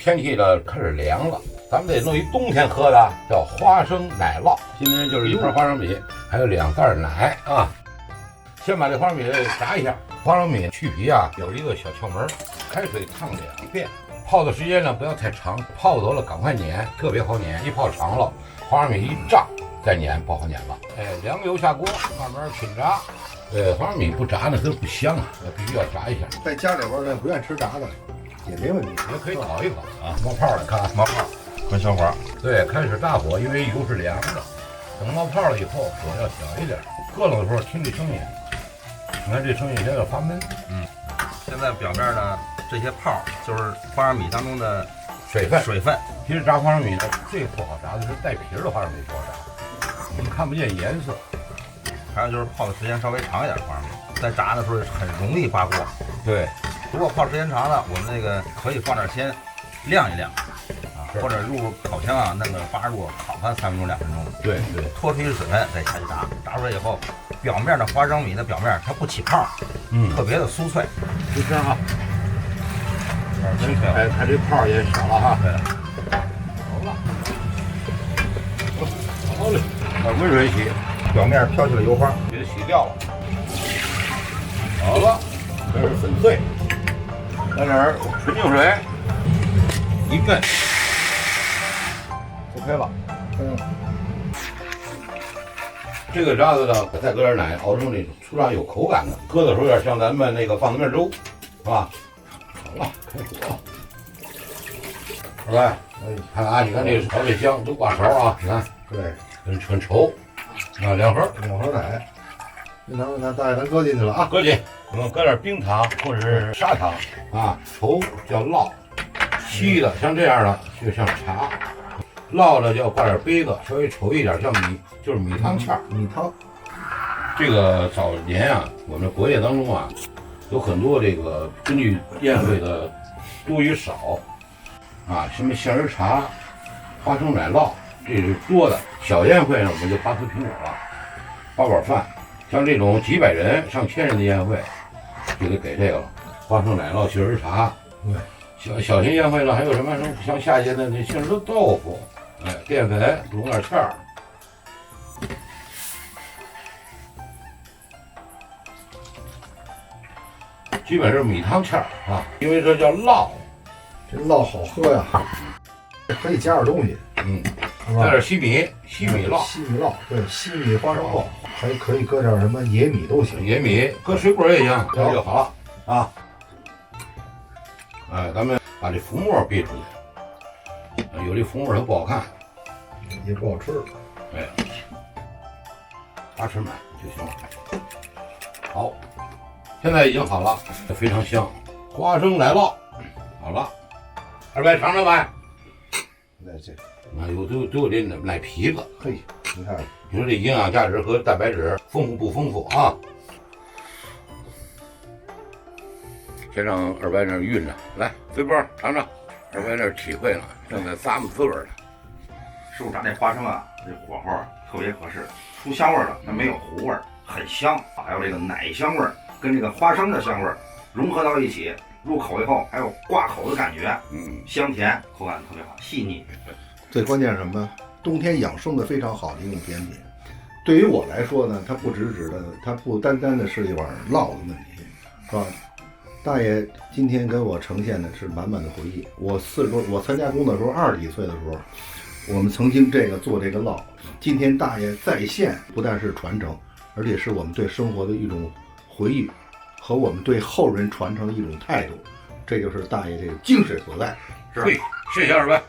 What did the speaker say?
天气呢开始凉了，咱们得弄一冬天喝的，叫花生奶酪。今天就是一盘花生米，还有2袋奶啊。先把这花生米炸一下，花生米去皮啊有一个小窍门，开水烫2遍，泡的时间呢不要太长，泡多了赶快碾，特别好碾，一泡长了，花生米一胀再碾不好碾了。凉油下锅，慢慢汆炸。花生米不炸呢它不香啊，必须要炸一下。在家里边呢不愿吃炸的也没问题，也可以烤一烤啊，冒泡了，看冒泡，关小火。对，开始大火，因为油是凉的，等冒泡了以后火要小一点，搁冷的时候听这声音，你看这声音有点发闷。现在表面呢这些泡就是花生米当中的水分。其实炸花生米呢最不好炸的是带皮儿的花生米不好炸，你看不见颜色。还有就是泡的时间稍微长一点的花生米，在炸的时候很容易发锅。对，如果泡时间长了，我们那个可以放点先晾一晾啊，或者入烤箱啊，弄个8入烤它3分钟2分钟。对，脱出去水分再下去炸，炸出来以后，表面的花生米的表面它不起泡，特别的酥脆。就这样啊。它这泡也少了哈。对了，好了，好嘞，温水洗，表面飘起了油花，给它洗掉了。好了，开始粉碎，来点儿纯净水，一焖，OK 了。这个渣子呢，再搁点奶，熬成那种粗渣有口感的，喝的时候有点像咱们那个棒子面粥，是吧？好了，开火。二哥，看啊，你看这炒这香都挂勺啊，你看，对，很稠啊，2盒2盒奶，那大爷咱搁进去了啊，搁进，我们搁点冰糖或者是砂糖啊，稠叫酪，稀的像这样的就像茶，酪的要挂点杯子，稍微稠一点像米，就是米汤芡。米汤。这个早年啊，我们国宴当中啊，有很多这个根据宴会的多与少啊，什么杏仁茶、花生奶酪，这是多的。小宴会呢，我们就8颗苹果了，8碗饭。像这种几百人、上千人的宴会，就得给这个了。花生奶酪、杏仁茶。对，小型宴会呢，还有什么像夏天的那杏仁豆腐，淀粉拢点芡儿。基本是米汤芡儿啊，因为这叫酪。这酪好喝呀，可以加点东西，加点西米酪，西米酪，对，西米花生酪，还可以搁点什么野米都行，野米搁水果也行，这样就好了啊。咱们把这浮沫避出去，有这浮沫它不好看，也不好吃。8尺满就行了。好，现在已经好了，非常香，花生奶酪好了。二位尝尝吧。那这都有这奶皮子，嘿，你看，你说这营养价值和蛋白质丰富不丰富啊？先让二白那晕着，来，飞波尝尝。二白那体会了，正在咂摸滋味呢。师傅炸那花生啊，这火候特别合适，出香味了，它没有糊味，很香，还有这个奶香味跟这个花生的香味融合到一起，入口以后还有挂口的感觉，香甜，口感特别好，细腻。最关键是什么？冬天养生的非常好的一种甜品。对于我来说呢，它不单单的是一碗酪的问题，是吧？大爷今天跟我呈现的是满满的回忆。我参加工的时候20几岁的时候，我们曾经做这个酪。今天大爷再现，不但是传承，而且是我们对生活的一种回忆，和我们对后人传承的一种态度。这就是大爷这个精神所在。对，谢谢二位。